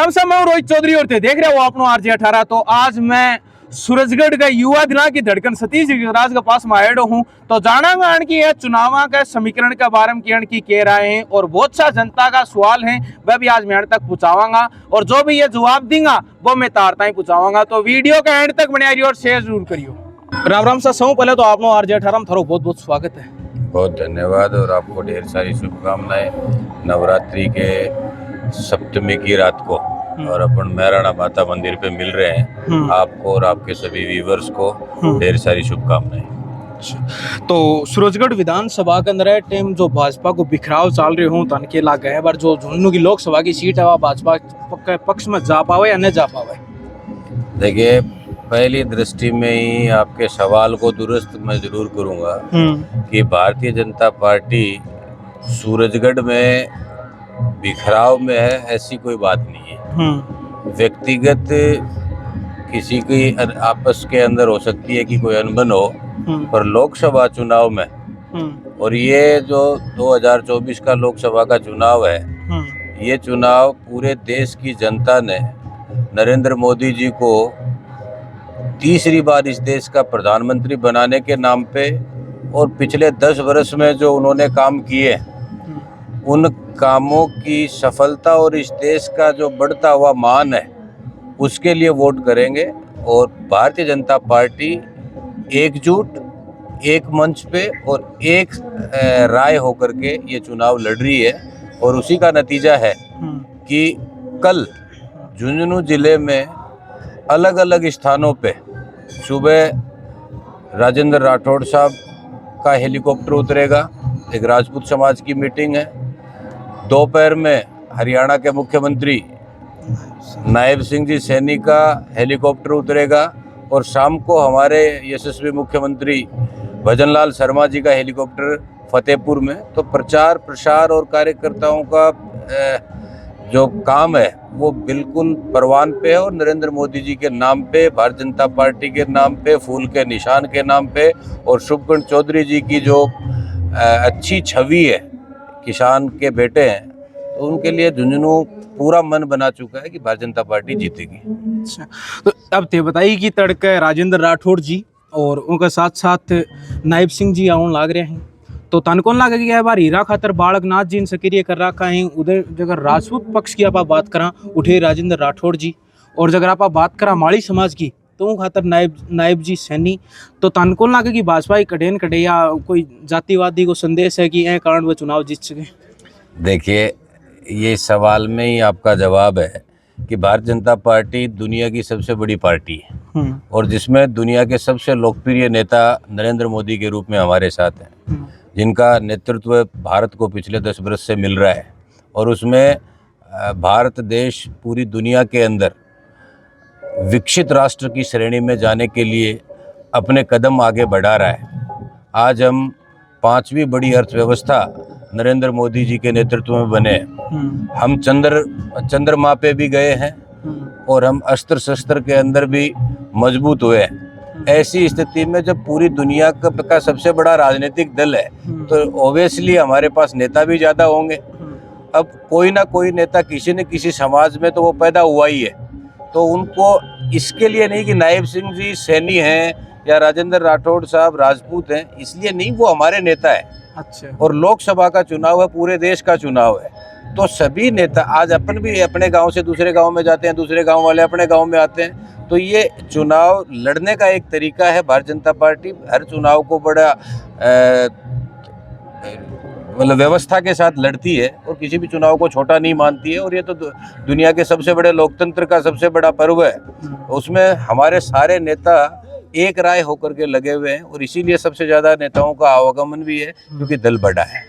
राम साहब, मैं रोहित चौधरी और थे देख रहे हो अपनो RJ 18। तो आज मैं सूरजगढ़ का युवा दिला की धड़कन सतीश युवराज के पास में आयो हूँ। तो जानांगा की यह चुनाव का समीकरण के बारे में की कह रहे हैं और बहुत सा जनता का सवाल है वह भी आज मैं एंड तक पूछाऊंगा और जो भी ये जवाब देंगा वो मैं तारता ही पूछाऊंगा। तो वीडियो का एंड तक बने और शेयर जरूर करियो। राम राम साहब, सबसे पहले तो आपनो RJ 18 में थारो बहुत बहुत स्वागत है। बहुत धन्यवाद और आपको ढेर सारी शुभकामनाएं नवरात्रि के सप्तमी की रात को। और अपन महाराणा माता मंदिर पे मिल रहे हैं। आपको और आपके सभी व्यूवर्स को ढेर सारी शुभकामनाएं। तो सूरजगढ़ विधानसभा के अंदर टाइम जो भाजपा को बिखराव चल रहे हो तन के लागे है, बार जो झुंझुनू की लोकसभा की सीट है वह भाजपा पक्ष में जा पावे या नहीं जा पावे? देखिए, पहली दृष्टि में ही आपके सवाल को दुरुस्त मैं जरूर करूंगा कि भारतीय जनता पार्टी सूरजगढ़ में बिखराव में है, ऐसी कोई बात नहीं है। व्यक्तिगत किसी की आपस के अंदर हो सकती है कि कोई अनबन हो, पर लोकसभा चुनाव में और ये जो 2024 का लोकसभा का चुनाव है, ये चुनाव पूरे देश की जनता ने नरेंद्र मोदी जी को तीसरी बार इस देश का प्रधानमंत्री बनाने के नाम पे और पिछले 10 वर्ष में जो उन्होंने काम किए, उन कामों की सफलता और इस देश का जो बढ़ता हुआ मान है उसके लिए वोट करेंगे। और भारतीय जनता पार्टी एकजुट, एक मंच पे और एक राय होकर के ये चुनाव लड़ रही है। और उसी का नतीजा है कि कल झुंझुनू जिले में अलग अलग स्थानों पे सुबह राजेंद्र राठौड़ साहब का हेलीकॉप्टर उतरेगा, एक राजपूत समाज की मीटिंग है। दोपहर में हरियाणा के मुख्यमंत्री नायब सिंह जी सैनी का हेलीकॉप्टर उतरेगा और शाम को हमारे यशस्वी मुख्यमंत्री भजनलाल शर्मा जी का हेलीकॉप्टर फतेहपुर में। तो प्रचार प्रसार और कार्यकर्ताओं का जो काम है वो बिल्कुल परवान पे है और नरेंद्र मोदी जी के नाम पे, भारतीय जनता पार्टी के नाम पे, फूल के निशान के नाम पे और शुभकर्ण चौधरी जी की जो अच्छी छवि है, किसान के बेटे हैं, तो उनके लिए झुंझुनू पूरा मन बना चुका है कि भारतीय जनता पार्टी जीतेगी। अच्छा, तो अब ते बताइए कि तड़के राजेंद्र राठौड़ जी और उनके साथ साथ नायब सिंह जी आने लग रहे हैं, तो तन कौन लगे कि बार हीरा खातर बालकनाथ जी ने सक्रिय कर रखा है। उधर जगह राजपूत पक्ष की आप बात करा उठे राजेंद्र राठौड़ जी, और जगह आप बात करा माड़ी समाज की तो खातर नायब जी सैनी। तो तन कौन लगे कि भाजपा कटेन कटे या कोई जातिवादी को संदेश है कि यह कारण वो चुनाव जीत सके? देखिए, ये सवाल में ही आपका जवाब है कि भारतीय जनता पार्टी दुनिया की सबसे बड़ी पार्टी है और जिसमें दुनिया के सबसे लोकप्रिय नेता नरेंद्र मोदी के रूप में हमारे साथ हैं, जिनका नेतृत्व भारत को पिछले 10 वर्ष से मिल रहा है। और उसमें भारत देश पूरी दुनिया के अंदर विकसित राष्ट्र की श्रेणी में जाने के लिए अपने कदम आगे बढ़ा रहा है। आज हम 5वीं बड़ी अर्थव्यवस्था नरेंद्र मोदी जी के नेतृत्व में बने। हम चंद्रमा पे भी गए हैं और हम अस्त्र शस्त्र के अंदर भी मजबूत हुए हैं। ऐसी स्थिति में जब पूरी दुनिया का सबसे बड़ा राजनीतिक दल है तो ऑब्वियसली हमारे पास नेता भी ज़्यादा होंगे। अब कोई ना कोई नेता किसी न किसी समाज में तो वो पैदा हुआ ही है, तो उनको इसके लिए नहीं कि नायब सिंह जी सैनी हैं या राजेंद्र राठौड़ साहब राजपूत हैं, इसलिए नहीं, वो हमारे नेता है। अच्छा। और लोकसभा का चुनाव है, पूरे देश का चुनाव है, तो सभी नेता, आज अपन भी अपने गांव से दूसरे गांव में जाते हैं, दूसरे गांव वाले अपने गांव में आते हैं, तो ये चुनाव लड़ने का एक तरीका है। भारतीय जनता पार्टी हर चुनाव को बड़ा मतलब व्यवस्था के साथ लड़ती है और किसी भी चुनाव को छोटा नहीं मानती है। और ये तो दुनिया के सबसे बड़े लोकतंत्र का सबसे बड़ा पर्व है, उसमें हमारे सारे नेता एक राय होकर के लगे हुए हैं और इसीलिए सबसे ज़्यादा नेताओं का आवागमन भी है, क्योंकि दल बड़ा है।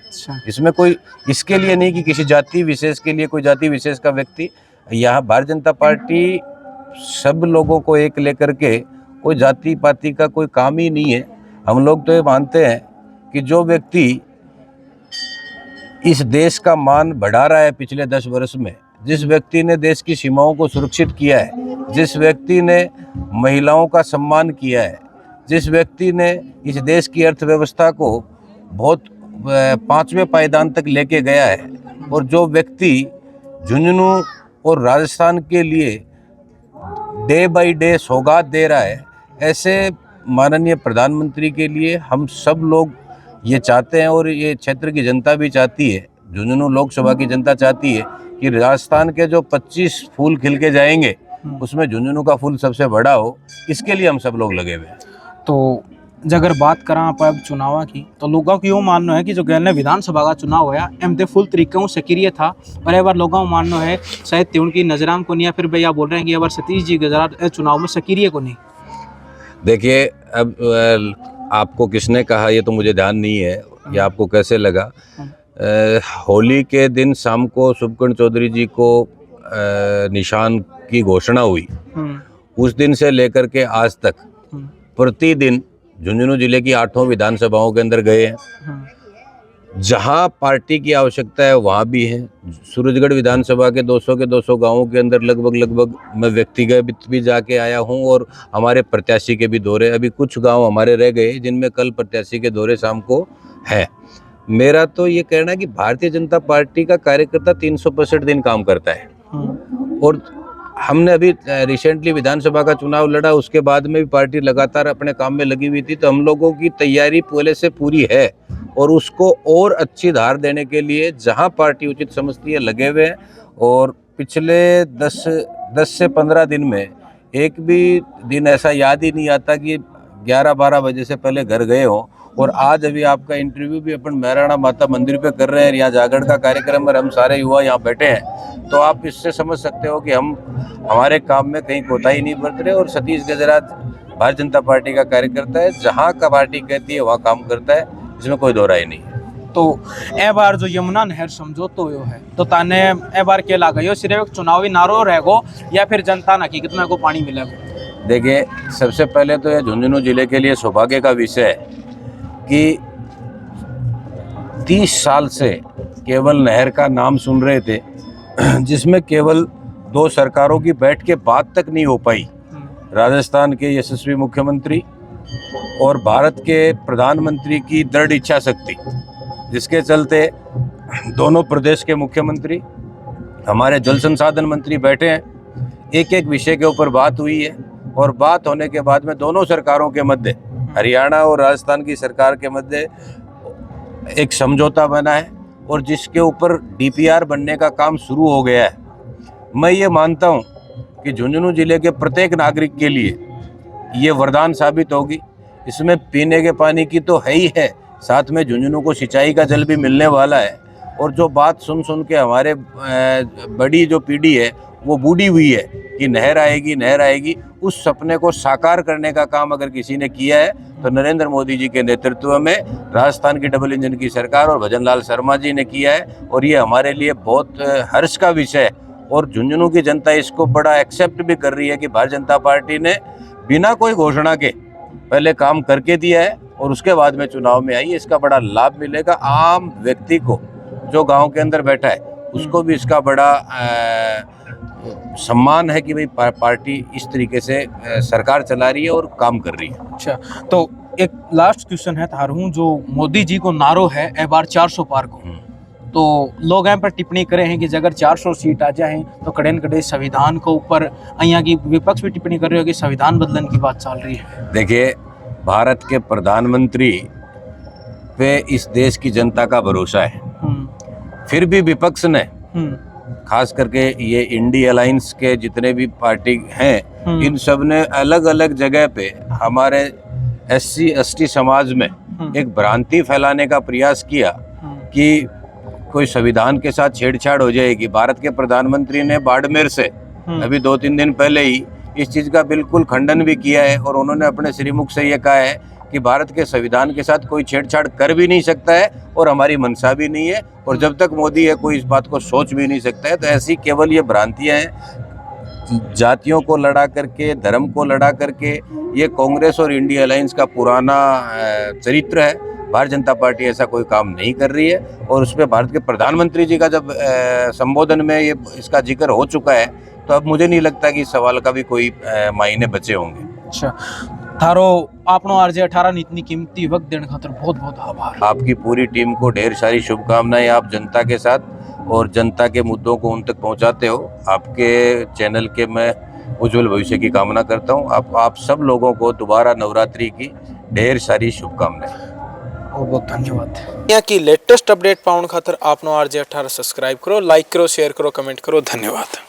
इसमें कोई इसके लिए नहीं कि किसी जाति विशेष के लिए कोई जाति विशेष का व्यक्ति, यहाँ भारतीय जनता पार्टी सब लोगों को एक लेकर के, कोई जाति पाति का कोई काम ही नहीं है। हम लोग तो ये मानते हैं कि जो व्यक्ति इस देश का मान बढ़ा रहा है पिछले 10 वर्ष में, जिस व्यक्ति ने देश की सीमाओं को सुरक्षित किया है, जिस व्यक्ति ने महिलाओं का सम्मान किया है, जिस व्यक्ति ने इस देश की अर्थव्यवस्था को बहुत 5वें पायदान तक लेके गया है, और जो व्यक्ति झुंझुनू और राजस्थान के लिए डे बाय डे सौगात दे रहा है, ऐसे माननीय प्रधानमंत्री के लिए हम सब लोग ये चाहते हैं और ये क्षेत्र की जनता भी चाहती है, झुंझुनू लोकसभा की जनता चाहती है कि राजस्थान के जो 25 फूल खिल के जाएंगे उसमें झुंझुनू का फूल सबसे बड़ा हो, इसके लिए हम सब लोग लगे हुए हैं। तो अगर बात करा आप अब चुनाव की, तो लोगों को यूँ मानना है कि जो गैर विधानसभा का चुनाव होया एम फुल तरीके से सक्रिय था, और एक बार लोगों को मानना है शायद उनकी नजराम को नहीं, या फिर भैया बोल रहे हैं कि एक बार सतीश जी गुजरात चुनाव में सक्रिय को नहीं। देखिए, अब आपको किसने कहा ये तो मुझे ध्यान नहीं है, या आपको कैसे लगा। होली के दिन शाम को शुभकर्ण चौधरी जी को निशान की घोषणा हुई, उस दिन से लेकर के आज तक प्रतिदिन झुंझुनू जिले की 8 विधानसभाओं के अंदर गए हैं। जहां पार्टी की आवश्यकता है वहां भी हैं। सूरजगढ़ विधानसभा के 200 गांवों के अंदर लगभग मैं व्यक्तिगत भी जाके आया हूं, और हमारे प्रत्याशी के भी दौरे, अभी कुछ गांव हमारे रह गए जिनमें कल प्रत्याशी के दौरे शाम को है। मेरा तो ये कहना है कि भारतीय जनता पार्टी का कार्यकर्ता 365 दिन काम करता है, और हमने अभी रिसेंटली विधानसभा का चुनाव लड़ा, उसके बाद में भी पार्टी लगातार अपने काम में लगी हुई थी। तो हम लोगों की तैयारी पहले से पूरी है, और उसको और अच्छी धार देने के लिए जहां पार्टी उचित समझती है लगे हुए हैं। और पिछले 10 से 15 दिन में एक भी दिन ऐसा याद ही नहीं आता कि 11-12 बजे से पहले घर गए हों। और आज अभी आपका इंटरव्यू भी अपन महाराणा माता मंदिर पे कर रहे हैं, यहाँ जागरण का कार्यक्रम और हम सारे युवा यहाँ बैठे हैं। तो आप इससे समझ सकते हो कि हम हमारे काम में कहीं कोताही नहीं बरत रहे। और सतीश गुजरात भारतीय जनता पार्टी का कार्यकर्ता है, जहाँ का पार्टी कहती है वहाँ काम करता है, इसमें कोई दो राय नहीं है। तो ए बार जो यमुना नहर समझौतो हुयो है, तो ताने ए बार के ला गयो सिर्फ एक चुनावी नारो रहेगो, या फिर जनता ना हकीकत में को पानी मिलेगा? देखिए, सबसे पहले तो ये झुंझुनू जिले के लिए सौभाग्य का विषय है कि 30 साल से केवल नहर का नाम सुन रहे थे, जिसमें केवल 2 सरकारों की बैठ के बात तक नहीं हो पाई। राजस्थान के यशस्वी मुख्यमंत्री और भारत के प्रधानमंत्री की दृढ़ इच्छा शक्ति, जिसके चलते दोनों प्रदेश के मुख्यमंत्री, हमारे जल संसाधन मंत्री बैठे हैं, एक विषय के ऊपर बात हुई है। और बात होने के बाद में दोनों सरकारों के मध्य, हरियाणा और राजस्थान की सरकार के मध्य एक समझौता बना है, और जिसके ऊपर डीपीआर बनने का काम शुरू हो गया है। मैं ये मानता हूँ कि झुंझुनू जिले के प्रत्येक नागरिक के लिए ये वरदान साबित होगी। इसमें पीने के पानी की तो है ही है, साथ में झुंझुनू को सिंचाई का जल भी मिलने वाला है। और जो बात सुन के हमारे बड़ी जो पीढ़ी है वो बूढ़ी हुई है कि नहर आएगी, उस सपने को साकार करने का काम अगर किसी ने किया है तो नरेंद्र मोदी जी के नेतृत्व में राजस्थान की डबल इंजन की सरकार और भजन लाल शर्मा जी ने किया है। और ये हमारे लिए बहुत हर्ष का विषय है, और झुंझुनू की जनता इसको बड़ा एक्सेप्ट भी कर रही है कि भारतीय जनता पार्टी ने बिना कोई घोषणा के पहले काम करके दिया है, और उसके बाद में चुनाव में आई। इसका बड़ा लाभ मिलेगा आम व्यक्ति को, जो गांव के अंदर बैठा है, उसको भी इसका बड़ा सम्मान है कि भाई पार्टी इस तरीके से सरकार चला रही है और काम कर रही है। अच्छा, तो एक लास्ट क्वेश्चन है थारू, जो मोदी जी को नारो है ए बार 400 पार को, तो लोग यहाँ पर टिप्पणी करे हैं कि अगर 400 सीट आ जाए तो कड़े संविधान को ऊपर, यहाँ की विपक्ष भी टिप्पणी कर रहे हो कि संविधान बदलन की बात चल रही है। देखिए, भारत के प्रधानमंत्री पे इस देश की जनता का भरोसा है। फिर भी विपक्ष ने, खास करके ये इंडी अलायंस के जितने भी पार्टी हैं, इन सब ने अलग अलग जगह पे हमारे SC ST समाज में एक भ्रांति फैलाने का प्रयास किया कि कोई संविधान के साथ छेड़छाड़ हो जाएगी। भारत के प्रधानमंत्री ने बाड़मेर से अभी 2-3 दिन पहले ही इस चीज़ का बिल्कुल खंडन भी किया है, और उन्होंने अपने श्रीमुख से ये कहा है कि भारत के संविधान के साथ कोई छेड़छाड़ कर भी नहीं सकता है, और हमारी मंशा भी नहीं है, और जब तक मोदी है कोई इस बात को सोच भी नहीं सकता है। तो ऐसी केवल ये भ्रांतियां हैं, जातियों को लड़ा करके, धर्म को लड़ा करके। ये कांग्रेस और इंडिया अलायंस का पुराना चरित्र है। भारतीय जनता पार्टी ऐसा कोई काम नहीं कर रही है, और उसमें भारत के प्रधानमंत्री जी का जब संबोधन में ये इसका जिक्र हो चुका है, तो अब मुझे नहीं लगता कि इस सवाल का भी कोई मायने बचे होंगे। अच्छा, थारो आपनो RJ 18 ने इतनी कीमती वक्त देने खातिर बहुत बहुत आभार। आपकी पूरी टीम को ढेर सारी शुभकामनाएं, आप जनता के साथ, और जनता के मुद्दों को उन तक पहुंचाते हो। आपके चैनल के मैं उज्जवल भविष्य की कामना करता हूं। आप सब लोगों को दोबारा नवरात्रि की ढेर सारी शुभकामनाएं। बहुत बहुत धन्यवाद। यहाँ की लेटेस्ट अपडेट पाउन खातर आपनो RJ18 सब्सक्राइब करो, लाइक करो, शेयर करो, कमेंट करो। धन्यवाद।